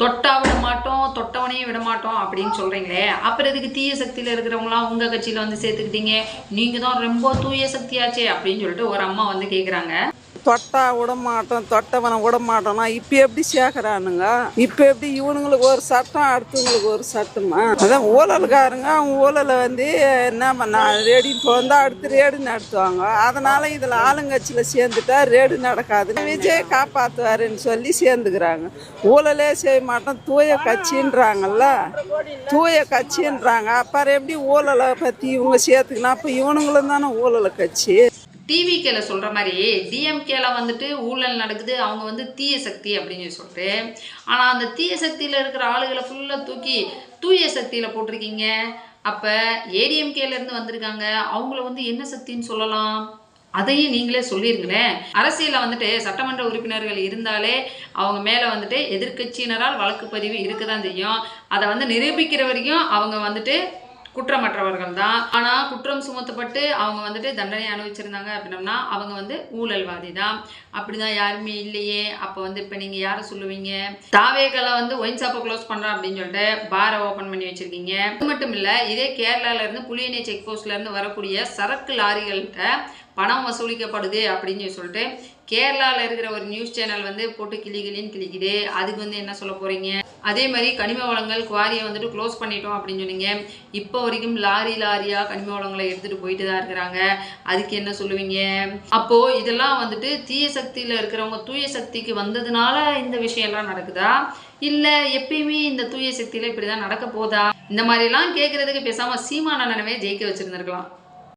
தொட்டா விட மாட்டோம், தொட்டவனையும் விட மாட்டோம் அப்படின்னு சொல்றீங்களே, அப்புறம் எதுக்கு தீய சக்தியில இருக்கிறவங்களாம் உங்க கட்சியில வந்து சேர்த்துக்கிட்டீங்க? நீங்க தான் ரொம்ப தூய சக்தியாச்சே அப்படின்னு சொல்லிட்டு ஒரு அம்மா வந்து கேக்குறாங்க. தொட்டா விட மாட்டோம், தொட்டவனை விட மாட்டோம்னா இப்போ எப்படி சேர்க்குறானுங்க? இப்போ எப்படி இவனுங்களுக்கு ஒரு சட்டம், அடுத்தவங்களுக்கு ஒரு சட்டமா? அதான் ஊழல்காரங்க அவங்க ஊழலை வந்து என்ன பண்ண ரேடி இப்போ வந்து அடுத்து ரேடு நடத்துவாங்க. அதனால இதில் ஆளுங்கட்சியில் சேர்ந்துட்டா ரேடு நடக்காது. விஜய் காப்பாற்றுவாருன்னு சொல்லி சேர்ந்துக்கிறாங்க. ஊழலே செய்ய மாட்டோம், தூய கட்சின்றாங்கல்ல, தூய கட்சின்றாங்க. அப்புறம் எப்படி ஊழலை பற்றி இவங்க சேர்த்துக்கணும்? அப்போ இவனுங்களும் தானே ஊழலை கட்சி. டிவிகேல சொல்ற மாதிரி டிஎம்கேல வந்துட்டு ஊழல் நடக்குது, அவங்க வந்து தீய சக்தி அப்படின்னு சொல்லிட்டு, ஆனால் அந்த தீய சக்தியில் இருக்கிற ஆளுகளை ஃபுல்லாக தூக்கி தூய சக்தியில் போட்டிருக்கீங்க. அப்போ ஏடிஎம்கேலேருந்து வந்திருக்காங்க, அவங்கள வந்து என்ன சக்தின்னு சொல்லலாம்? அதையும் நீங்களே சொல்லியிருங்களேன். அரசியலில் வந்துட்டு சட்டமன்ற உறுப்பினர்கள் இருந்தாலே அவங்க மேலே வந்துட்டு எதிர்கட்சியினரால் வழக்கு பதிவு இருக்க தான் செய்யும். அதை வந்து நிரூபிக்கிற வரைக்கும் அவங்க வந்துட்டு குற்றமற்றவர்கள் தான். ஆனால் குற்றம் சுமத்தப்பட்டு அவங்க வந்துட்டு தண்டனை அனுபவிச்சிருந்தாங்க அப்படின்னம்னா அவங்க வந்து ஊழல்வாதி தான். அப்படிதான் யாருமே இல்லையே. அப்போ வந்து இப்போ நீங்கள் யாரை சொல்லுவீங்க? தாவேகளை வந்து ஒயின் ஷாப்பை க்ளோஸ் பண்ணுறோம் அப்படின்னு சொல்லிட்டு பாரை ஓப்பன் பண்ணி வச்சுருக்கீங்க. அது மட்டும் இல்லை, இதே கேரளாவிலேருந்து புலியணை செக் போஸ்ட்லேருந்து வரக்கூடிய சரக்கு லாரிகள்கிட்ட பணம் வசூலிக்கப்படுது அப்படின்னு சொல்லிட்டு கேரளாவில் இருக்கிற ஒரு நியூஸ் சேனல் வந்து போட்டு கிளிகிளின்னு கிளிக்குது. அதுக்கு வந்து என்ன சொல்ல போகிறீங்க? அதே மாதிரி கனிம வளங்கள் குவாரியை வந்துட்டு க்ளோஸ் பண்ணிட்டோம் அப்படின்னு சொன்னீங்க. இப்போ வரைக்கும் லாரியாக கனிம வளங்களை எடுத்துகிட்டு போயிட்டு தான் இருக்கிறாங்க. அதுக்கு என்ன சொல்லுவீங்க? அப்போது இதெல்லாம் வந்துட்டு தீய சக்தியில் இருக்கிறவங்க தூய சக்திக்கு வந்ததுனால இந்த விஷயம்லாம் நடக்குதா? இல்லை எப்பயுமே இந்த தூய சக்தியில் இப்படி தான் நடக்க போதா? இந்த மாதிரிலாம் கேட்குறதுக்கு பேசாமல் சீமானனவே ஜெயிக்க வச்சுருந்துருக்கலாம்.